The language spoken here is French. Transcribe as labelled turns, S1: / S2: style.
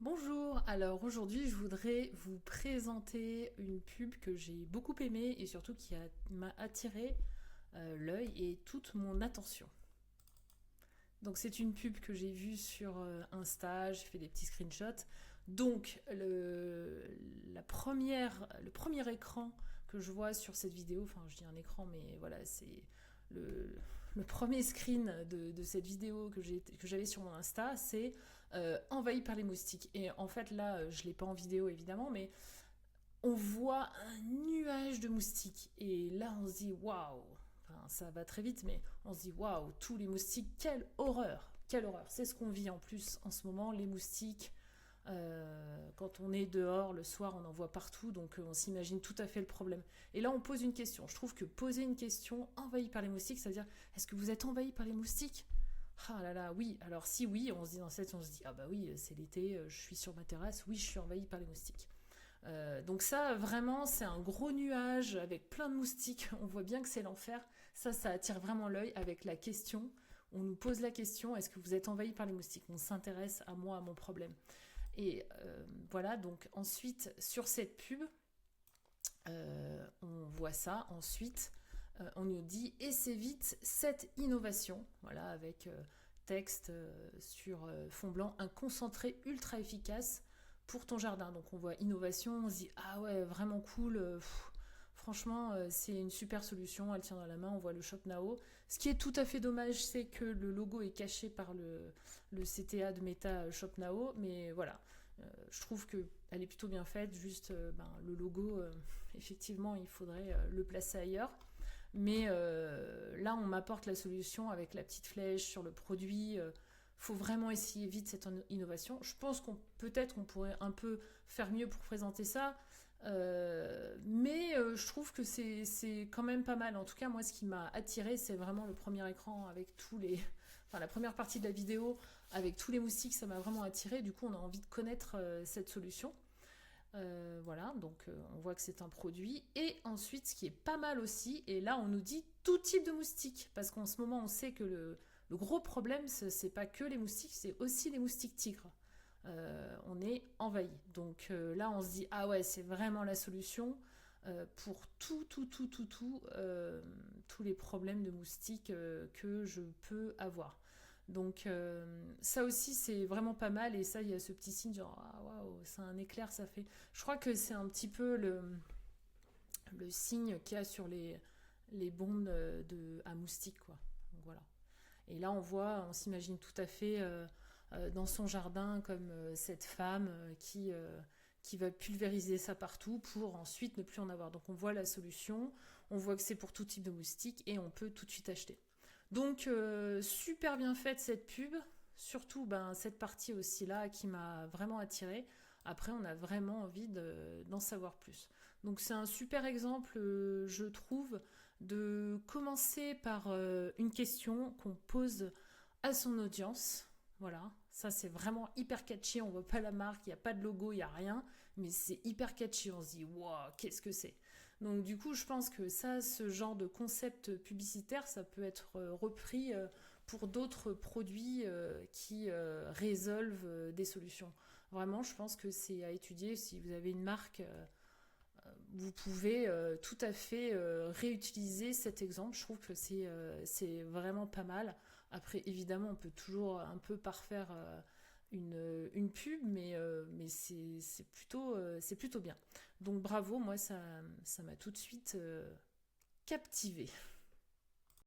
S1: Bonjour, alors aujourd'hui je voudrais vous présenter une pub que j'ai beaucoup aimée et surtout m'a attiré l'œil et toute mon attention. Donc c'est une pub que j'ai vue sur Insta, j'ai fait des petits screenshots. Donc le premier écran que je vois sur cette vidéo, enfin je dis un écran mais voilà c'est le, le premier screen de cette vidéo que j'avais sur mon Insta, c'est envahi par les moustiques. Et en fait là je l'ai pas en vidéo évidemment mais on voit un nuage de moustiques. Et là, on se dit waouh! Enfin, ça va très vite, mais on se dit waouh, tous les moustiques, quelle horreur! Quelle horreur! C'est ce qu'on vit en plus en ce moment, les moustiques. Quand on est dehors le soir, on en voit partout, donc on s'imagine tout à fait le problème. Et là, on pose une question. Je trouve que poser une question envahie par les moustiques, c'est-à-dire est-ce que vous êtes envahi par les moustiques? Ah là là, oui. Alors si oui, on se dit dans cette, on se dit ah bah oui, c'est l'été, je suis sur ma terrasse, oui, je suis envahi par les moustiques. Donc ça, vraiment, c'est un gros nuage avec plein de moustiques. On voit bien que c'est l'enfer. Ça attire vraiment l'œil avec la question. On nous pose la question, est-ce que vous êtes envahi par les moustiques? On s'intéresse à moi, à mon problème. Et voilà, donc ensuite, sur cette pub, on voit ça. Ensuite, on nous dit, et c'est vite cette innovation. Voilà, avec texte sur fond blanc, un concentré ultra efficace pour ton jardin. Donc on voit innovation, on se dit ah ouais vraiment cool, franchement c'est une super solution, elle tient dans la main, on voit le Shop Now. Ce qui est tout à fait dommage, c'est que le logo est caché par le CTA de Meta Shop Now, mais voilà. Je trouve qu'elle est plutôt bien faite, juste le logo, effectivement, il faudrait le placer ailleurs. Mais là, on m'apporte la solution avec la petite flèche sur le produit. Faut vraiment essayer vite cette innovation. Je pense qu'on peut-être qu'on pourrait un peu faire mieux pour présenter ça, mais je trouve que c'est quand même pas mal. En tout cas, moi, ce qui m'a attiré, c'est vraiment le premier écran avec enfin la première partie de la vidéo avec tous les moustiques. Ça m'a vraiment attiré. Du coup, on a envie de connaître cette solution. Voilà, donc on voit que c'est un produit. Et ensuite, ce qui est pas mal aussi, et là on nous dit tout type de moustiques, parce qu'en ce moment on sait que le gros problème, c'est pas que les moustiques, c'est aussi les moustiques tigres. On est envahi. Donc là on se dit, ah ouais, c'est vraiment la solution pour tous les problèmes de moustiques que je peux avoir. Donc ça aussi c'est vraiment pas mal et ça il y a ce petit signe genre ah waouh c'est un éclair ça fait. Je crois que c'est un petit peu le signe qu'il y a sur les bondes à moustiques quoi. Donc, voilà. Et là on s'imagine tout à fait dans son jardin comme cette femme qui va pulvériser ça partout pour ensuite ne plus en avoir. Donc on voit la solution, on voit que c'est pour tout type de moustiques et on peut tout de suite acheter. Donc super bien faite cette pub, surtout cette partie aussi là qui m'a vraiment attirée. Après on a vraiment envie d'en savoir plus. Donc c'est un super exemple je trouve de commencer par une question qu'on pose à son audience. Voilà, ça c'est vraiment hyper catchy, on voit pas la marque, il n'y a pas de logo, il n'y a rien, mais c'est hyper catchy, on se dit waouh, qu'est-ce que c'est. Donc du coup je pense que ça, ce genre de concept publicitaire, ça peut être repris pour d'autres produits qui résolvent des solutions. Vraiment je pense que c'est à étudier si vous avez une marque vous pouvez tout à fait réutiliser cet exemple. Je trouve que c'est vraiment pas mal. Après, évidemment, on peut toujours un peu parfaire une pub, mais c'est plutôt bien. Donc bravo, moi, ça m'a tout de suite captivé.